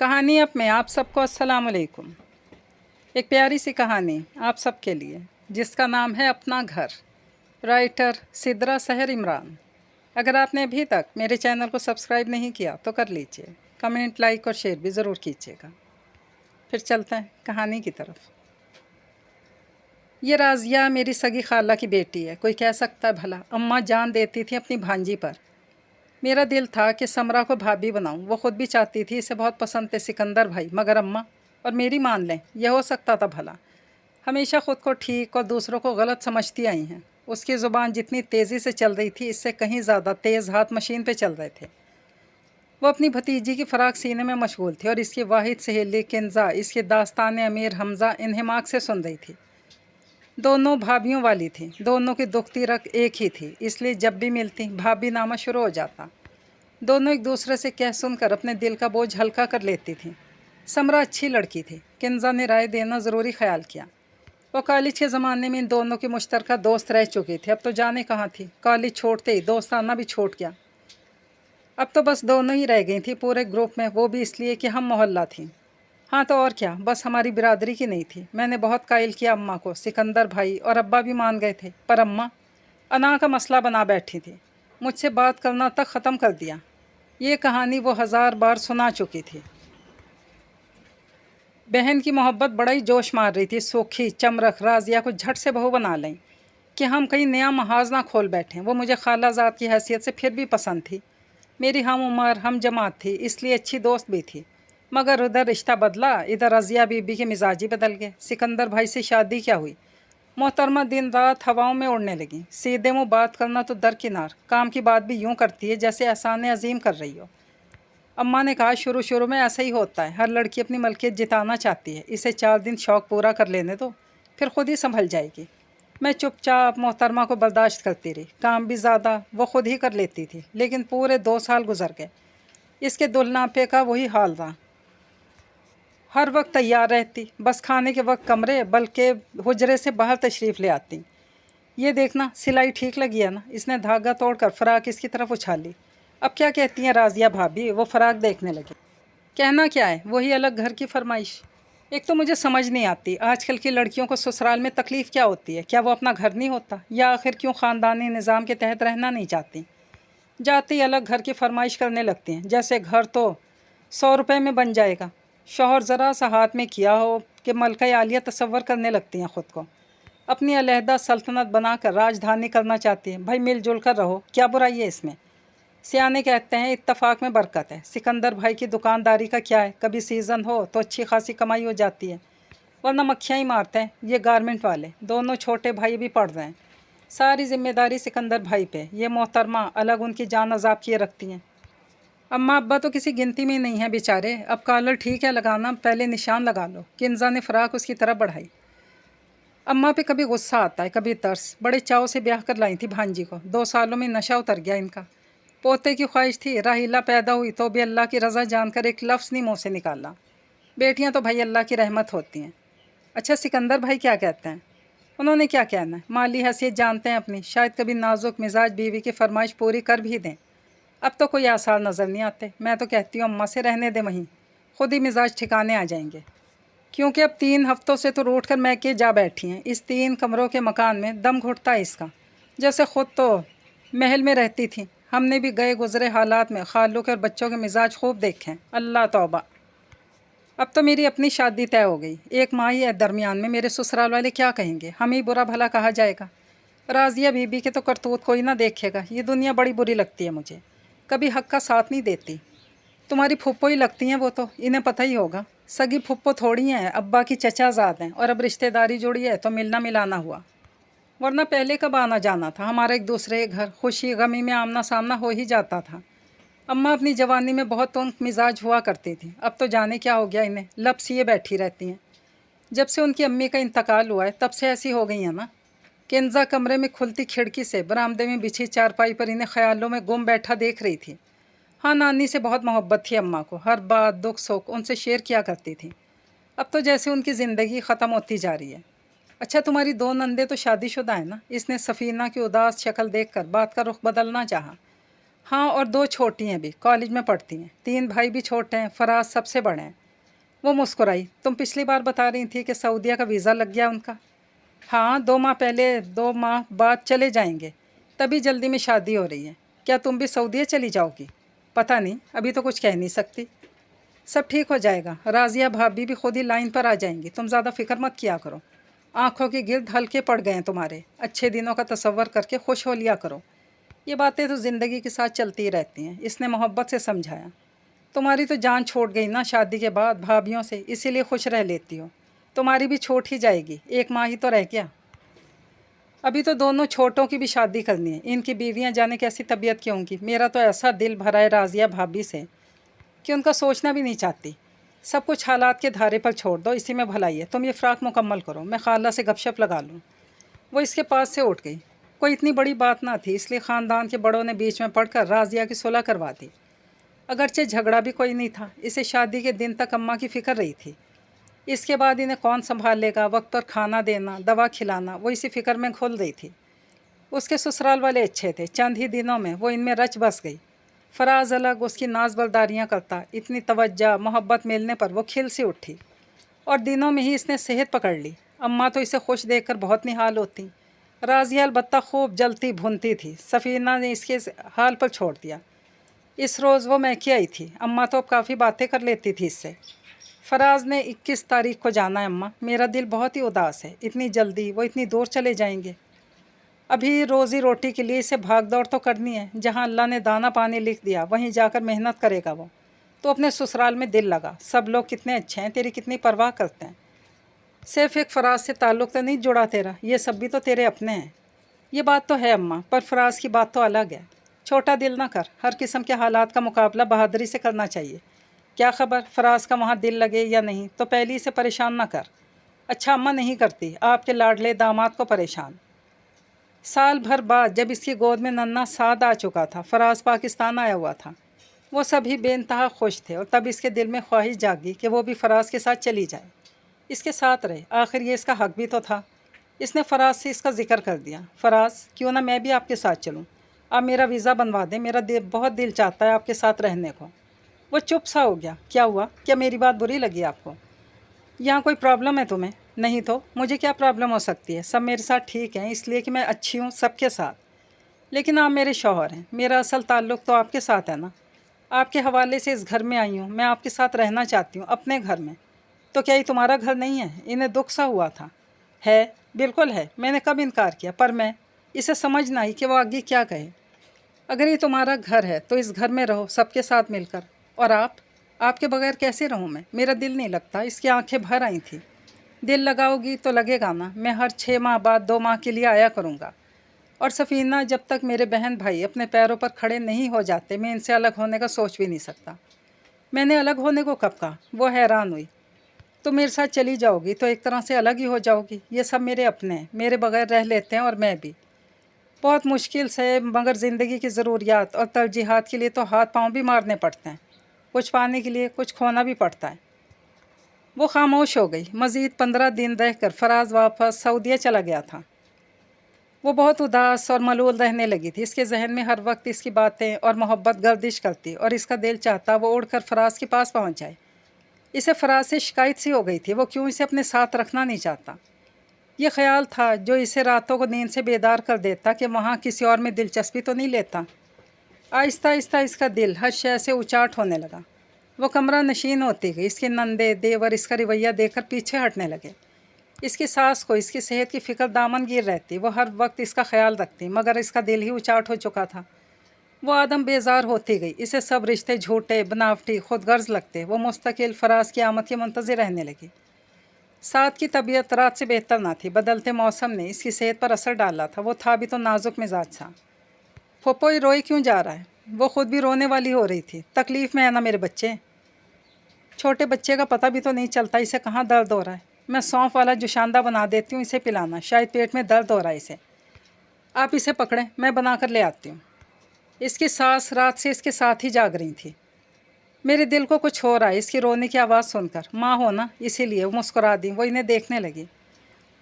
कहानी अब में आप सबको अस्सलाम वालेकुम। एक प्यारी सी कहानी आप सबके लिए जिसका नाम है अपना घर। राइटर सिद्रा सहर इमरान। अगर आपने अभी तक मेरे चैनल को सब्सक्राइब नहीं किया तो कर लीजिए, कमेंट, लाइक और शेयर भी ज़रूर कीजिएगा। फिर चलते हैं कहानी की तरफ। ये राज़िया मेरी सगी खाला की बेटी है। कोई कह सकता है भला अम्मा जान देती थी अपनी भांजी पर। मेरा दिल था कि समरा को भाभी बनाऊं। वो ख़ुद भी चाहती थी, इसे बहुत पसंद थे सिकंदर भाई, मगर अम्मा और मेरी मान लें, यह हो सकता था भला। हमेशा ख़ुद को ठीक और दूसरों को गलत समझती आई हैं। उसकी ज़ुबान जितनी तेज़ी से चल रही थी, इससे कहीं ज़्यादा तेज़ हाथ मशीन पे चल रहे थे। वो अपनी भतीजी की फ़राक सीने में मशगूल थी और इसकी वाहिद सहेली किंजा इसकी दास्तान अमीर हमज़ा इन्हिमाक से सुन रही थी। दोनों भाभीयों वाली थी, दोनों की दुखती रग एक ही थी, इसलिए जब भी मिलती भाभी नामा शुरू हो जाता। दोनों एक दूसरे से कह सुनकर अपने दिल का बोझ हल्का कर लेती थी। समरा अच्छी लड़की थी, किंजा ने राय देना ज़रूरी ख्याल किया। वो कॉलेज के ज़माने में इन दोनों की मुश्तरका दोस्त रह चुकी थी। अब तो जाने कहाँ थी, कॉलेज छोड़ते ही दोस्ताना भी छूट गया। अब तो बस दोनों ही रह गई थी पूरे ग्रुप में, वो भी इसलिए कि हम मोहल्ला थी। हाँ तो और क्या, बस हमारी बिरादरी की नहीं थी। मैंने बहुत कायल किया अम्मा को, सिकंदर भाई और अब्बा भी मान गए थे, पर अम्मा अना का मसला बना बैठी थी। मुझसे बात करना तक ख़त्म कर दिया। ये कहानी वो 1000 बार सुना चुकी थी। बहन की मोहब्बत बड़ा ही जोश मार रही थी। सोखी चमरख राजिया को झट से बहू बना लें कि हम कहीं नया महाज ना खोल बैठें। वो मुझे खालाजाद की हैसियत से फिर भी पसंद थी। मेरी हम उम्र हम जमात थी, इसलिए अच्छी दोस्त भी थी। मगर उधर रिश्ता बदला, इधर रज़िया बीबी के मिजाज ही बदल गए। सिकंदर भाई से शादी क्या हुई, मोहतरमा दिन रात हवाओं में उड़ने लगी। सीधे मुँह बात करना तो दरकिनार, काम की बात भी यूँ करती है जैसे एहसान अजीम कर रही हो। अम्मा ने कहा शुरू शुरू में ऐसा ही होता है, हर लड़की अपनी मलकियत जिताना चाहती है। इसे 4 दिन शौक़ पूरा कर लेने दो, फिर खुद ही संभल जाएगी। मैं चुपचाप मोहतरमा को बर्दाश्त करती रही। काम भी ज़्यादा वो खुद ही कर लेती थी, लेकिन पूरे 2 साल गुजर गए। इसके दुल्हनापे का वही हाल रहा। हर वक्त तैयार रहती, बस खाने के वक्त कमरे बल्कि हुजरे से बाहर तशरीफ़ ले आती। ये देखना सिलाई ठीक लगी है ना। इसने धागा तोड़कर फ़राक इसकी तरफ उछाली। अब क्या कहती हैं राज़िया भाभी, वो फ़राक देखने लगी। कहना क्या है, वही अलग घर की फरमाइश। एक तो मुझे समझ नहीं आती आजकल की लड़कियों को ससुराल में तकलीफ़ क्या होती है। क्या वो अपना घर नहीं होता, या आखिर क्यों ख़ानदानी निज़ाम के तहत रहना नहीं चाहती। जाती अलग घर की फरमाइश करने लगती हैं, जैसे घर तो 100 रुपये में बन जाएगा। शौहर ज़रा सा हाथ में किया हो कि मलका आलिया तसव्वुर करने लगती हैं ख़ुद को। अपनी अलहदा सल्तनत बनाकर राजधानी करना चाहती हैं। भाई मिलजुल कर रहो, क्या बुराई है इसमें। सियाने कहते हैं इत्तफाक में बरकत है। सिकंदर भाई की दुकानदारी का क्या है, कभी सीज़न हो तो अच्छी खासी कमाई हो जाती है, वरना मक्खियाँ ही मारते हैं ये गारमेंट वाले। दोनों छोटे भाई भी पढ़ रहे हैं, सारी जिम्मेदारी सिकंदर भाई पे। ये मोहतरमा अलग उनकी जान अजाब किए रखती हैं। अम्मा अब्बा तो किसी गिनती में नहीं है बेचारे। अब कॉलर ठीक है लगाना, पहले निशान लगा लो। किंजा ने फ़राक उसकी तरफ बढ़ाई। अम्मा पे कभी गुस्सा आता है, कभी तरस। बड़े चाव से ब्याह कर लाई थी भांजी को, 2 सालों में नशा उतर गया इनका। पोते की ख्वाहिश थी, राहिला पैदा हुई तो भी अल्लाह की रज़ा जानकर एक लफ्ज़ नहीं मुँह से निकाला। बेटियां तो भाई अल्लाह की रहमत होती हैं। अच्छा सिकंदर भाई क्या कहते हैं। उन्होंने क्या कहना है, माली हैसियत जानते हैं अपनी, शायद कभी नाजुक मिजाज बीवी की फरमाइश पूरी कर भी दें। अब तो कोई आसार नज़र नहीं आते। मैं तो कहती हूँ अम्मा से रहने दे, वहीं खुद ही मिजाज ठिकाने आ जाएंगे। क्योंकि अब 3 हफ्तों से तो रूठ कर मैके जा बैठी हैं। इस 3 कमरों के मकान में दम घुटता है इसका, जैसे ख़ुद तो महल में रहती थी। हमने भी गए गुजरे हालात में खालू के और बच्चों के मिजाज खूब देखें। अल्लाह तौबा। अब तो मेरी अपनी शादी तय हो गई, एक माँ ही है दरमियान में। मेरे ससुराल वाले क्या कहेंगे, हम ही बुरा भला कहा जाएगा। राज़िया बीबी के तो करतूत कोई ना देखेगा। ये दुनिया बड़ी बुरी लगती है मुझे, कभी हक का साथ नहीं देती। तुम्हारी फुप्पो ही लगती हैं वो तो, इन्हें पता ही होगा। सगी फुप्पो थोड़ी हैं, अब्बा की चचाज़ाद हैं, और अब रिश्तेदारी जुड़ी है तो मिलना मिलाना हुआ। वरना पहले कब आना जाना था हमारा एक दूसरे के घर। खुशी गमी में आमना सामना हो ही जाता था। अम्मा अपनी जवानी में बहुत तुंग मिजाज हुआ करती थी, अब तो जाने क्या हो गया इन्हें, लब सिए बैठी रहती हैं। जब से उनकी अम्मी का इंतकाल हुआ है तब से ऐसी हो गई हैं ना। किंजा कमरे में खुलती खिड़की से बरामदे में बिछी चारपाई पर इन्हें ख्यालों में गुम बैठा देख रही थी। हाँ, नानी से बहुत मोहब्बत थी अम्मा को, हर बात दुख सुख उनसे शेयर किया करती थी। अब तो जैसे उनकी ज़िंदगी ख़त्म होती जा रही है। अच्छा तुम्हारी 2 नंदे तो शादीशुदा है ना। इसने सफ़ीना की उदास शक्ल देखकर बात का रुख बदलना चाहा। हाँ, और 2 छोटी हैं भी, कॉलेज में पढ़ती हैं। 3 भाई भी छोटे हैं, फराज सबसे बड़े हैं। वो मुस्कुराई। तुम पिछली बार बता रही थी कि सऊदीया का वीज़ा लग गया उनका। हाँ, 2 माह पहले, 2 माह बाद चले जाएंगे। तभी जल्दी में शादी हो रही है। क्या तुम भी सऊदीया चली जाओगी? पता नहीं, अभी तो कुछ कह नहीं सकती। सब ठीक हो जाएगा। राजिया भाभी भी खुद ही लाइन पर आ जाएंगी, तुम ज़्यादा फिक्र मत किया करो। आँखों के गिर्द हल्के पड़ गए हैं तुम्हारे। अच्छे दिनों का तसव्वुर करके खुश हो लिया करो। ये बातें तो ज़िंदगी के साथ चलती ही रहती हैं, इसने मोहब्बत से समझाया। तुम्हारी तो जान छोड़ गई ना शादी के बाद भाभीयों से, इसीलिए खुश रह लेती हो। तुम्हारी भी छोट ही जाएगी, 1 माह ही तो रह गया। अभी तो दोनों छोटों की भी शादी करनी है। इनकी बीवियां जाने कैसी तबीयत की होंगी। मेरा तो ऐसा दिल भरा है राजिया भाभी से कि उनका सोचना भी नहीं चाहती। सब कुछ हालात के धारे पर छोड़ दो, इसी में भलाई है। तुम ये फ़्राक मुकम्मल करो, मैं खाला से गपशप लगा लूँ। वो इसके पास से उठ गई। कोई इतनी बड़ी बात ना थी, इसलिए ख़ानदान के बड़ों ने बीच में पड़कर राजिया की सुलह करवा दी। अगरचे झगड़ा भी कोई नहीं था। इसे शादी के दिन तक अम्मा की फ़िक्र रही थी। इसके बाद इन्हें कौन संभाल लेगा, वक्त पर खाना देना, दवा खिलाना, वो इसी फ़िक्र में घुल रही थी। उसके ससुराल वाले अच्छे थे, चंद ही दिनों में वो इनमें रच बस गई। फराज अलग उसकी नाज़बरदारियाँ करता, इतनी तवज्जो मोहब्बत मिलने पर वो खिल सी उठी और दिनों में ही इसने सेहत पकड़ ली। अम्मा तो इसे खुश देखकर बहुत निहाल होती। राजिया अलबत्ता खूब जलती भुनती थी। सफ़ीना ने इसके हाल पर छोड़ दिया। इस रोज़ वो मैके आई थी। अम्मा तो अब काफ़ी बातें कर लेती थी इससे। फराज ने 21 तारीख को जाना है अम्मा, मेरा दिल बहुत ही उदास है। इतनी जल्दी वो इतनी दूर चले जाएंगे। अभी रोज़ी रोटी के लिए इसे भाग दौड़ तो करनी है। जहाँ अल्लाह ने दाना पानी लिख दिया वहीं जाकर मेहनत करेगा वो। तो अपने ससुराल में दिल लगा। सब लोग कितने अच्छे हैं, तेरी कितनी परवाह करते हैं। सिर्फ एक फ़राज से ताल्लुक़ तो नहीं जुड़ा तेरा, ये सब भी तो तेरे अपने हैं। ये बात तो है अम्मा, पर फ़राज की बात तो अलग है। छोटा दिल ना कर, हर किस्म के हालात का मुकाबला बहादुरी से करना चाहिए। क्या खबर फ़राज का वहाँ दिल लगे या नहीं, तो पहले इसे परेशान ना कर। अच्छा अम्मा नहीं करती, आपके लाडले दामाद को परेशान। साल भर बाद जब इसकी गोद में नन्हा साद आ चुका था, फ़राज पाकिस्तान आया हुआ था। वो सभी बेइंतहा खुश थे और तब इसके दिल में ख्वाहिश जागी कि वो भी फ़राज के साथ चली जाए, इसके साथ रहे। आखिर ये इसका हक भी तो था। इसने फ़राज से इसका ज़िक्र कर दिया। फ़राज, क्यों ना मैं भी आपके साथ चलूँ? आप मेरा वीज़ा बनवा दें, मेरा बहुत दिल चाहता है आपके साथ रहने को। वो चुप सा हो गया। क्या हुआ? क्या मेरी बात बुरी लगी आपको? यहाँ कोई प्रॉब्लम है तुम्हें? नहीं तो मुझे क्या प्रॉब्लम हो सकती है? सब मेरे साथ ठीक हैं, इसलिए कि मैं अच्छी हूँ सबके साथ। लेकिन आप मेरे शौहर हैं, मेरा असल ताल्लुक़ तो आपके साथ है ना। आपके हवाले से इस घर में आई हूँ, मैं आपके साथ रहना चाहती हूँ अपने घर में। तो क्या ये तुम्हारा घर नहीं है? इन्हें दुख सा हुआ था। है, बिल्कुल है, मैंने कब इनकार किया, पर मैं इसे समझ ना आई कि वो आगे क्या कहे। अगर ये तुम्हारा घर है तो इस घर में रहो सबके साथ मिलकर। और आपके बगैर कैसे रहूँ मैं? मेरा दिल नहीं लगता। इसकी आंखें भर आई थी। दिल लगाओगी तो लगेगा ना, मैं हर 6 माह बाद 2 माह के लिए आया करूँगा। और सफ़ीना, जब तक मेरे बहन भाई अपने पैरों पर खड़े नहीं हो जाते मैं इनसे अलग होने का सोच भी नहीं सकता। मैंने अलग होने को कब कहा? वो हैरान हुई। तो मेरे साथ चली जाओगी तो एक तरह से अलग ही हो जाओगी। ये सब मेरे अपने हैं, मेरे बगैर रह लेते हैं और मैं भी बहुत मुश्किल से, मगर ज़िंदगी की ज़रूरियात और तरजीहात के लिए तो हाथ पांव भी मारने पड़ते हैं। कुछ पाने के लिए कुछ खोना भी पड़ता है। वो खामोश हो गई। मज़ीद 15 दिन रहकर फ़राज वापस सऊदीया चला गया था। वो बहुत उदास और मलूल रहने लगी थी। इसके जहन में हर वक्त इसकी बातें और मोहब्बत गर्दिश करती और इसका दिल चाहता वो उड़कर फ़राज के पास पहुंच जाए। इसे फ़राज से शिकायत सी हो गई थी, वो क्यों इसे अपने साथ रखना नहीं चाहता। ये ख्याल था जो इसे रातों को नींद से बेदार कर देता कि वहाँ किसी और में दिलचस्पी तो नहीं लेता। आहिस्ता आहिस्ता इसका दिल हर शय से उचाट होने लगा। वो कमरा नशीन होती गई। इसके नंदे देवर इसका रवैया देखकर पीछे हटने लगे। इसकी सास को इसकी सेहत की फ़िक्र दामनगीर रहती। वो हर वक्त इसका ख्याल रखती, मगर इसका दिल ही उचाट हो चुका था। वो आदम बेजार होती गई। इसे सब रिश्ते झूठे, बनावटी, खुदगर्ज लगते। वो मुस्तकिल फ़राज की आमद के मुंतज़िर रहने लगी। साथ की तबीयत रात से बेहतर ना थी। बदलते मौसम ने इसकी सेहत पर असर डाला था। वो था भी तो नाजुक मिजाज सा। फुप्पो, ये रोए क्यों जा रहा है? वो ख़ुद भी रोने वाली हो रही थी। तकलीफ़ में है ना मेरे बच्चे? छोटे बच्चे का पता भी तो नहीं चलता इसे कहाँ दर्द हो रहा है। मैं सौंफ वाला जुशांदा बना देती हूँ, इसे पिलाना, शायद पेट में दर्द हो रहा है इसे। आप इसे पकड़ें, मैं बना कर ले आती हूँ। इसकी सास रात से इसके साथ ही जाग रही थी। मेरे दिल को कुछ हो रहा है इसकी रोने की आवाज़ सुनकर। माँ हो ना, इसीलिए। वो मुस्कुरा दी। वो इन्हें देखने लगी।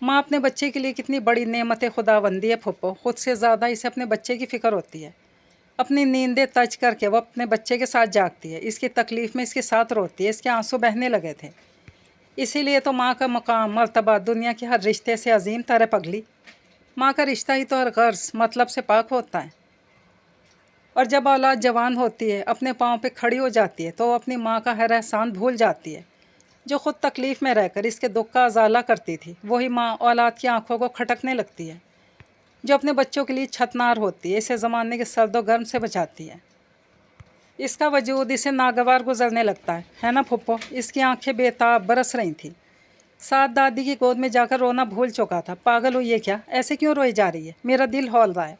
माँ अपने बच्चे के लिए कितनी बड़ी नेमत खुदाबंदी है फुप्पो। ख़ुद से ज़्यादा इसे अपने बच्चे की फ़िक्र होती है। अपनी नींदें तज करके वो अपने बच्चे के साथ जागती है। इसकी तकलीफ़ में इसके साथ रोती है, इसके आंसू बहने लगे थे। इसीलिए तो माँ का मकाम मर्तबा दुनिया के हर रिश्ते से अजीम तरह पगली। माँ का रिश्ता ही तो हर गर्ज मतलब से पाक होता है। और जब औलाद जवान होती है, अपने पाँव पे खड़ी हो जाती है, तो वो अपनी माँ का हर एहसान भूल जाती है। जो ख़ुद तकलीफ़ में रहकर इसके दुख का अजाला करती थी, वही माँ औलाद की आंखों को खटकने लगती है। जो अपने बच्चों के लिए छतनार होती है, इसे ज़माने के सर्द व गर्म से बचाती है। इसका वजूद इसे नागवार गुजरने लगता है ना फुप्पो। इसकी आंखें बेताब बरस रही थी। साथ दादी की गोद में जाकर रोना भूल चुका था। पागल हुई है क्या? ऐसे क्यों रोई जा रही है? मेरा दिल हौल रहा है।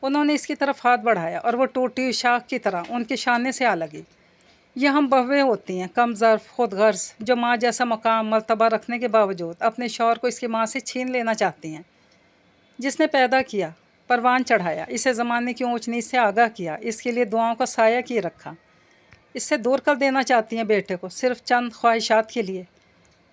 उन्होंने इसकी तरफ हाथ बढ़ाया और वो टूटी हुई शाख की तरह उनके शाने से आ लगी। ये हम बहुएँ होती हैं, कम ज़र्फ़, खुद गर्ज़, जो माँ जैसा मकाम मर्तबा रखने के बावजूद अपने शौहर को इसकी माँ से छीन लेना चाहती हैं। जिसने पैदा किया, परवान चढ़ाया, इसे ज़माने की ऊंच नीच से आगाह किया, इसके लिए दुआओं का साया किए रखा, इससे दूर कर देना चाहती हैं बेटे को सिर्फ चंद ख्वाहिशात के लिए।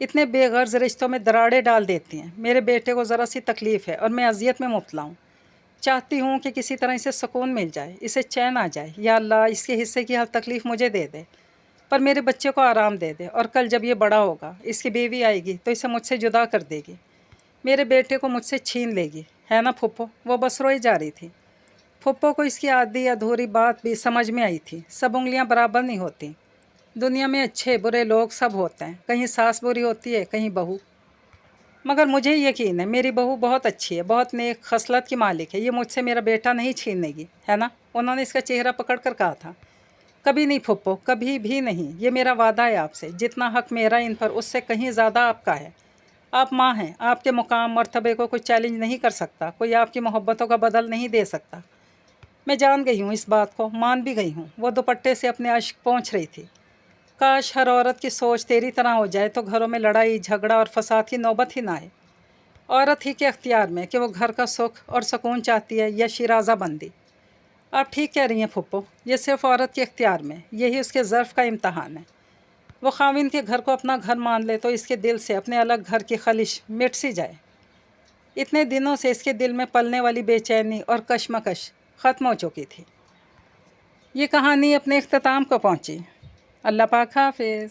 इतने बेगर्ज रिश्तों में दरारें डाल देती हैं। मेरे बेटे को ज़रा सी तकलीफ़ है और मैं अजियत में मुब्तला हूँ। चाहती हूँ कि किसी तरह इसे सुकून मिल जाए, इसे चैन आ जाए। या अल्लाह, इसके हिस्से की हर तकलीफ़ मुझे दे दे, पर मेरे बच्चे को आराम दे दे। और कल जब ये बड़ा होगा, इसकी बीवी आएगी तो इसे मुझसे जुदा कर देगी, मेरे बेटे को मुझसे छीन लेगी, है ना फुप्पो। वो बस रोई जा रही थी। फुप्पो को इसकी आधी अधूरी बात भी समझ में आई थी। सब उंगलियां बराबर नहीं होती। दुनिया में अच्छे बुरे लोग सब होते हैं। कहीं सास बुरी होती है, कहीं बहू। मगर मुझे यकीन है मेरी बहू बहुत अच्छी है, बहुत नेक खसलत की मालिक है। ये मुझसे मेरा बेटा नहीं छीनेगी, है ना। उन्होंने इसका चेहरा पकड़ कर कहा था। कभी नहीं फुप्पो, कभी भी नहीं। ये मेरा वादा है आपसे। जितना हक मेरा इन पर, उससे कहीं ज़्यादा आपका है। आप माँ हैं, आपके मुकाम मर्तबे को कोई चैलेंज नहीं कर सकता, कोई आपकी मोहब्बतों का बदल नहीं दे सकता। मैं जान गई हूँ इस बात को, मान भी गई हूँ। वो दुपट्टे से अपने अश्क पोंछ रही थी। काश हर औरत की सोच तेरी तरह हो जाए तो घरों में लड़ाई झगड़ा और फसाद की नौबत ही ना आए। औरत ही के अख्तियार में कि वो घर का सुख और सुकून चाहती है या शिराजा बंदी। आप ठीक कह रही हैं फुप्पो, ये सिर्फ औरत के अख्तियार में, यही उसके ज़र्फ़ का इम्तहान है। वो खाविन के घर को अपना घर मान ले तो इसके दिल से अपने अलग घर की खलिश मिट सी जाए। इतने दिनों से इसके दिल में पलने वाली बेचैनी और कशमकश ख़त्म हो चुकी थी। ये कहानी अपने इख्तिताम को पहुंची। अल्लाह पाक हाफ़िज़।